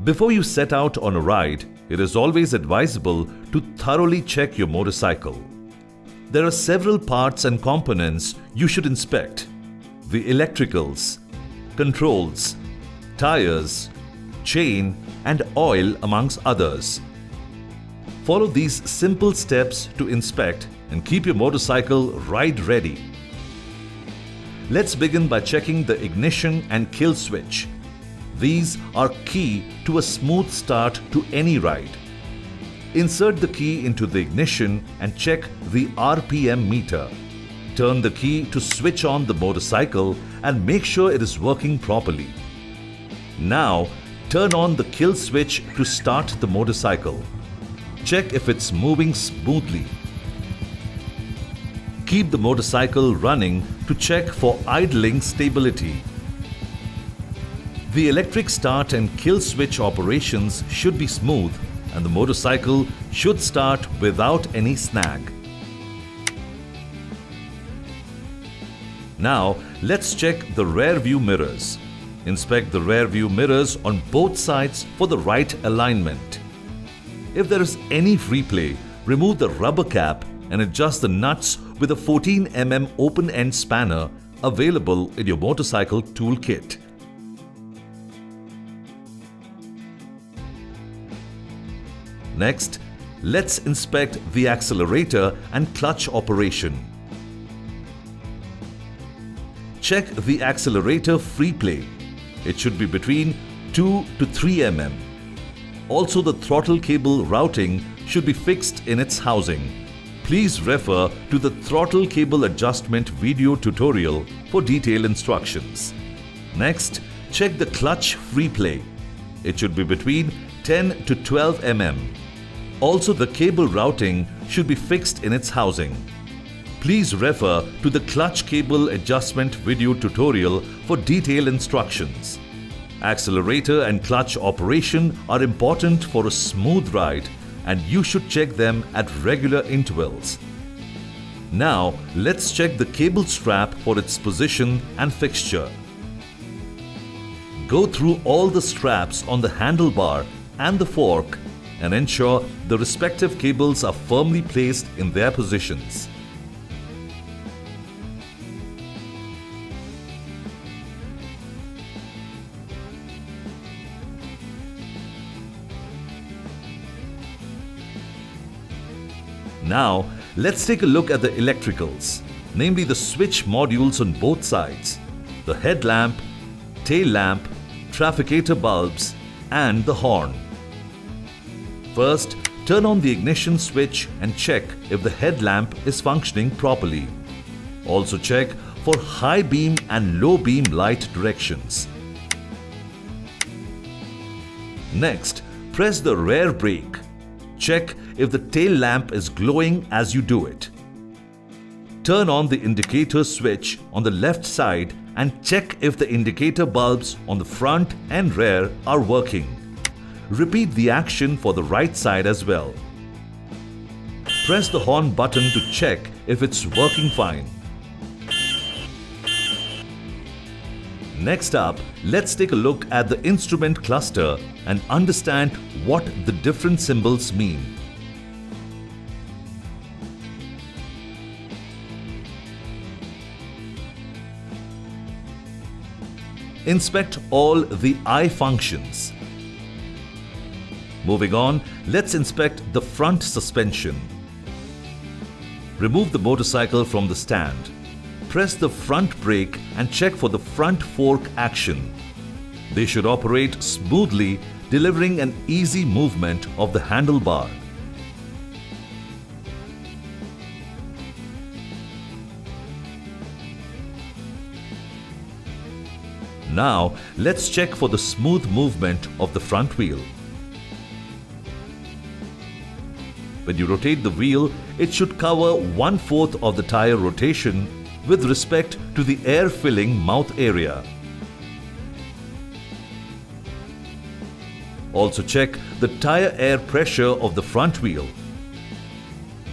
Before you set out on a ride, it is always advisable to thoroughly check your motorcycle. There are several parts and components you should inspect: the electricals, controls, tires, chain, and oil, amongst others. Follow these simple steps to inspect and keep your motorcycle ride ready. Let's begin by checking the ignition and kill switch. These are key to a smooth start to any ride. Insert the key into the ignition and check the RPM meter. Turn the key to switch on the motorcycle and make sure it is working properly. Now, turn on the kill switch to start the motorcycle. Check if it's moving smoothly. Keep the motorcycle running to check for idling stability. The electric start and kill switch operations should be smooth, and the motorcycle should start without any snag. Now, let's check the rear view mirrors. Inspect the rear view mirrors on both sides for the right alignment. If there is any free play, remove the rubber cap and adjust the nuts with a 14 mm open-end spanner available in your motorcycle toolkit. Next, let's inspect the accelerator and clutch operation. Check the accelerator free play. It should be between 2 to 3 mm. Also, the throttle cable routing should be fixed in its housing. Please refer to the throttle cable adjustment video tutorial for detailed instructions. Next, check the clutch free play. It should be between 10 to 12 mm. Also, the cable routing should be fixed in its housing. Please refer to the clutch cable adjustment video tutorial for detailed instructions. Accelerator and clutch operation are important for a smooth ride, and you should check them at regular intervals. Now, let's check the cable strap for its position and fixture. Go through all the straps on the handlebar and the fork and ensure the respective cables are firmly placed in their positions. Now, let's take a look at the electricals, namely the switch modules on both sides, the headlamp, tail lamp, trafficator bulbs, and the horn. First, turn on the ignition switch and check if the headlamp is functioning properly. Also check for high beam and low beam light directions. Next, press the rear brake. Check if the tail lamp is glowing as you do it. Turn on the indicator switch on the left side and check if the indicator bulbs on the front and rear are working. Repeat the action for the right side as well. Press the horn button to check if it's working fine. Next up, let's take a look at the instrument cluster and understand what the different symbols mean. Inspect all the eye functions. Moving on, let's inspect the front suspension. Remove the motorcycle from the stand. Press the front brake and check for the front fork action. They should operate smoothly, delivering an easy movement of the handlebar. Now, let's check for the smooth movement of the front wheel. When you rotate the wheel, it should cover 1/4 of the tire rotation with respect to the air-filling mouth area. Also check the tire air pressure of the front wheel.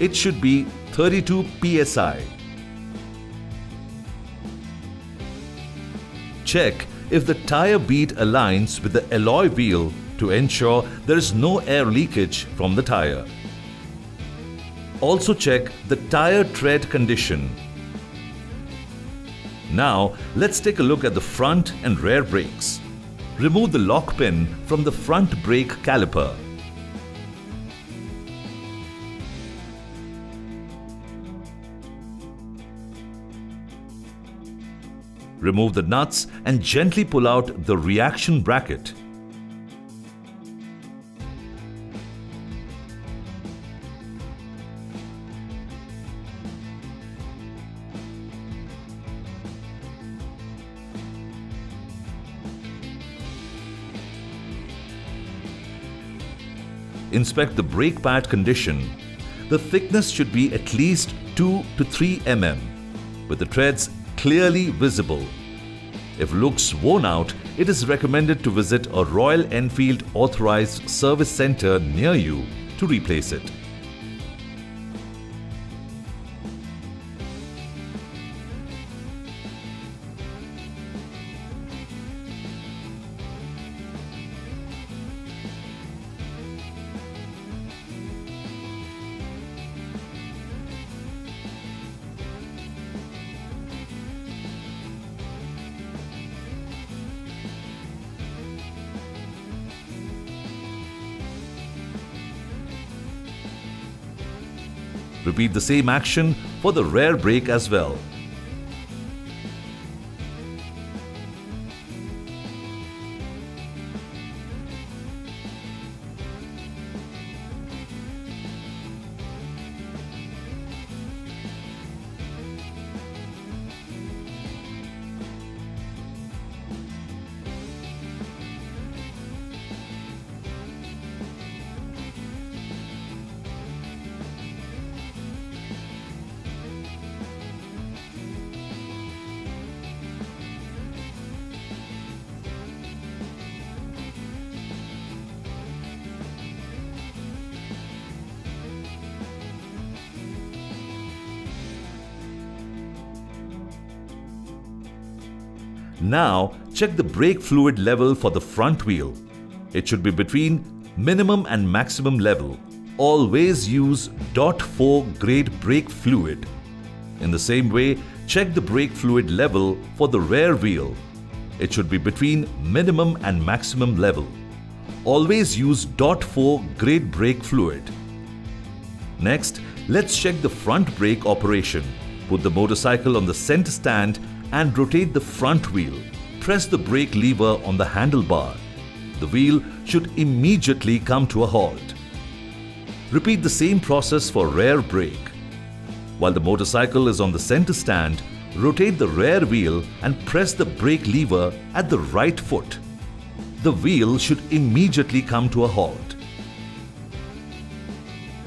It should be 32 psi. Check if the tire bead aligns with the alloy wheel to ensure there is no air leakage from the tire. Also check the tire tread condition. Now let's take a look at the front and rear brakes. Remove the lock pin from the front brake caliper. Remove the nuts and gently pull out the reaction bracket. Inspect the brake pad condition. The thickness should be at least 2 to 3 mm, with the treads clearly visible. If looks worn out, it is recommended to visit a Royal Enfield authorized service center near you to replace it. Repeat the same action for the rear brake as well. Now check the brake fluid level for the front wheel. It should be between minimum and maximum level. Always use .4 grade brake fluid. In the same way, check the brake fluid level for the rear wheel. It should be between minimum and maximum level. Always use .4 grade brake fluid. Next, let's check the front brake operation. Put the motorcycle on the center stand and rotate the front wheel. Press the brake lever on the handlebar. The wheel should immediately come to a halt. Repeat the same process for rear brake. While the motorcycle is on the center stand, rotate the rear wheel and press the brake lever at the right foot. The wheel should immediately come to a halt.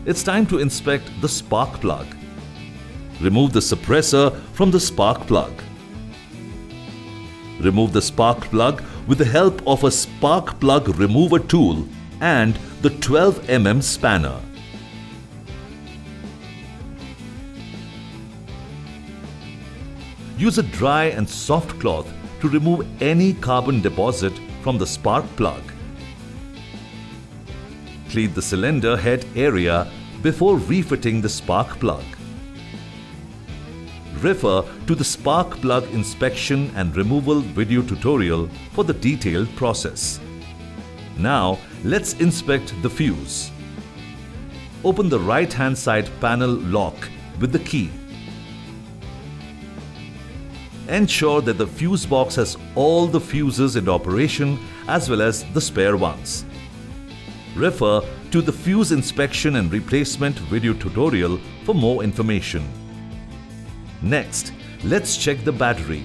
It's time to inspect the spark plug. Remove the suppressor from the spark plug. Remove the spark plug with the help of a spark plug remover tool and the 12 mm spanner. Use a dry and soft cloth to remove any carbon deposit from the spark plug. Clean the cylinder head area before refitting the spark plug. Refer to the spark plug inspection and removal video tutorial for the detailed process. Now let's inspect the fuse. Open the right-hand side panel lock with the key. Ensure that the fuse box has all the fuses in operation as well as the spare ones. Refer to the fuse inspection and replacement video tutorial for more information. Next, let's check the battery.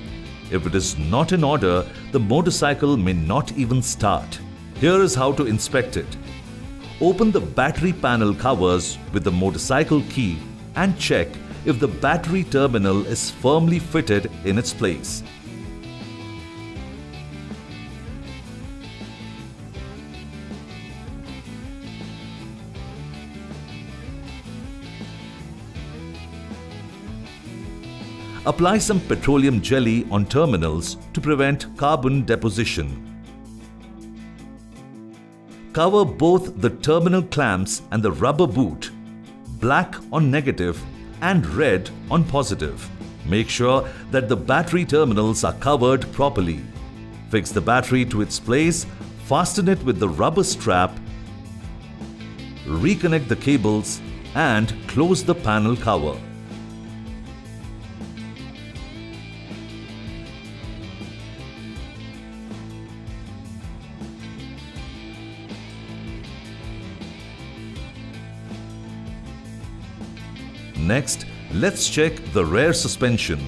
If it is not in order, the motorcycle may not even start. Here is how to inspect it. Open the battery panel covers with the motorcycle key and check if the battery terminal is firmly fitted in its place. Apply some petroleum jelly on terminals to prevent carbon deposition. Cover both the terminal clamps and the rubber boot, black on negative and red on positive. Make sure that the battery terminals are covered properly. Fix the battery to its place, fasten it with the rubber strap, reconnect the cables and close the panel cover. Next, let's check the rear suspension.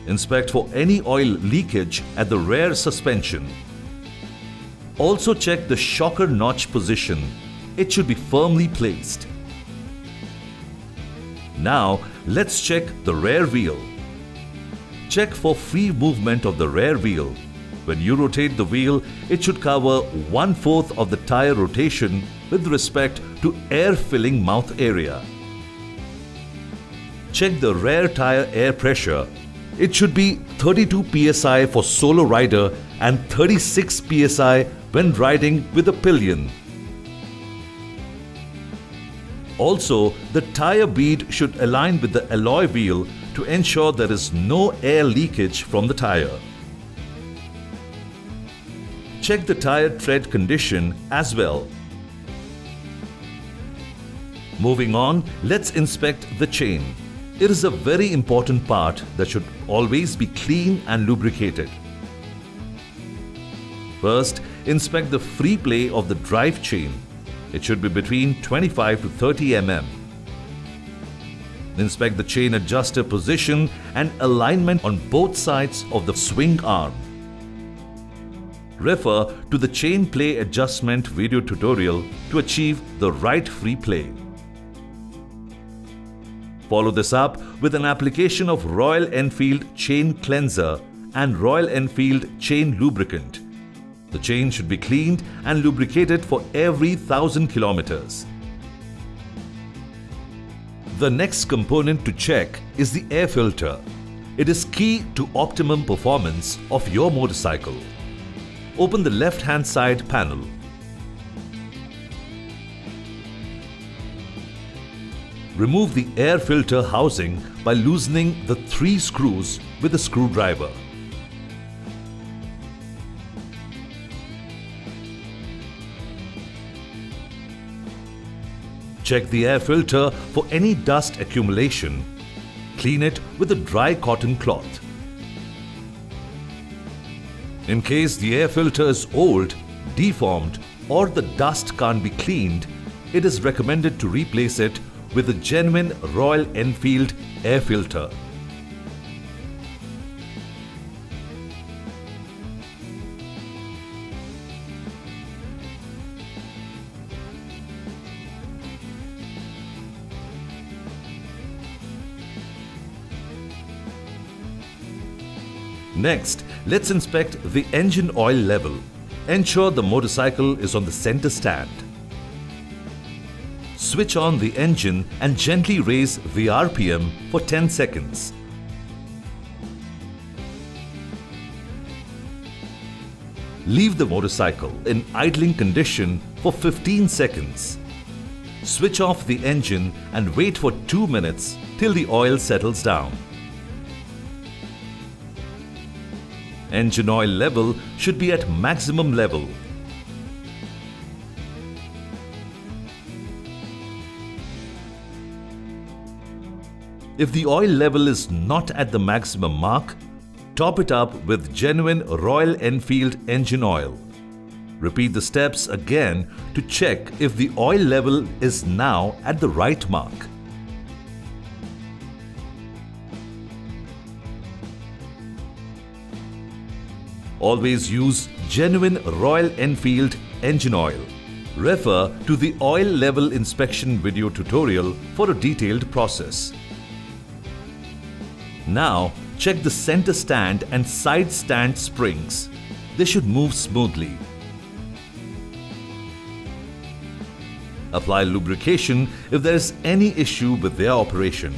Inspect for any oil leakage at the rear suspension. Also check the shocker notch position. It should be firmly placed. Now, let's check the rear wheel. Check for free movement of the rear wheel. When you rotate the wheel, it should cover 1/4 of the tire rotation with respect to air filling mouth area. Check the rear tire air pressure. It should be 32 psi for solo rider and 36 psi when riding with a pillion. Also, the tire bead should align with the alloy wheel to ensure there is no air leakage from the tire. Check the tire tread condition as well. Moving on, let's inspect the chain. It is a very important part that should always be clean and lubricated. First, inspect the free play of the drive chain. It should be between 25 to 30 mm. Inspect the chain adjuster position and alignment on both sides of the swing arm. Refer to the chain play adjustment video tutorial to achieve the right free play. Follow this up with an application of Royal Enfield chain cleanser and Royal Enfield chain lubricant. The chain should be cleaned and lubricated for every 1,000 kilometers. The next component to check is the air filter. It is key to optimum performance of your motorcycle. Open the left-hand side panel. Remove the air filter housing by loosening the 3 screws with a screwdriver. Check the air filter for any dust accumulation. Clean it with a dry cotton cloth. In case the air filter is old, deformed, or the dust can't be cleaned, it is recommended to replace it with a genuine Royal Enfield air filter. Next, let's inspect the engine oil level. Ensure the motorcycle is on the center stand. Switch on the engine and gently raise the RPM for 10 seconds. Leave the motorcycle in idling condition for 15 seconds. Switch off the engine and wait for 2 minutes till the oil settles down. Engine oil level should be at maximum level. If the oil level is not at the maximum mark, top it up with genuine Royal Enfield engine oil. Repeat the steps again to check if the oil level is now at the right mark. Always use genuine Royal Enfield engine oil. Refer to the oil level inspection video tutorial for a detailed process. Now, check the center stand and side stand springs. They should move smoothly. Apply lubrication if there is any issue with their operation.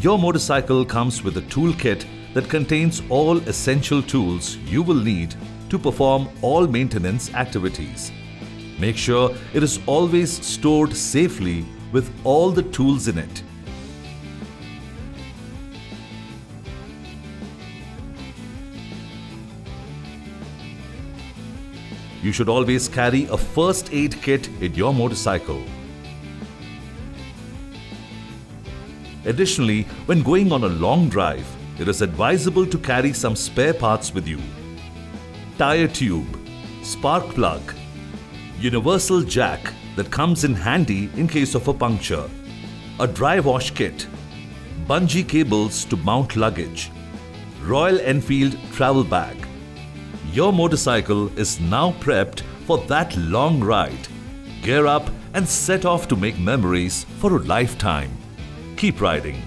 Your motorcycle comes with a toolkit that contains all essential tools you will need to perform all maintenance activities. Make sure it is always stored safely with all the tools in it. You should always carry a first aid kit in your motorcycle. Additionally, when going on a long drive, it is advisable to carry some spare parts with you. Tire tube, spark plug, universal jack that comes in handy in case of a puncture, a dry wash kit, bungee cables to mount luggage, Royal Enfield travel bag. Your motorcycle is now prepped for that long ride. Gear up and set off to make memories for a lifetime. Keep riding.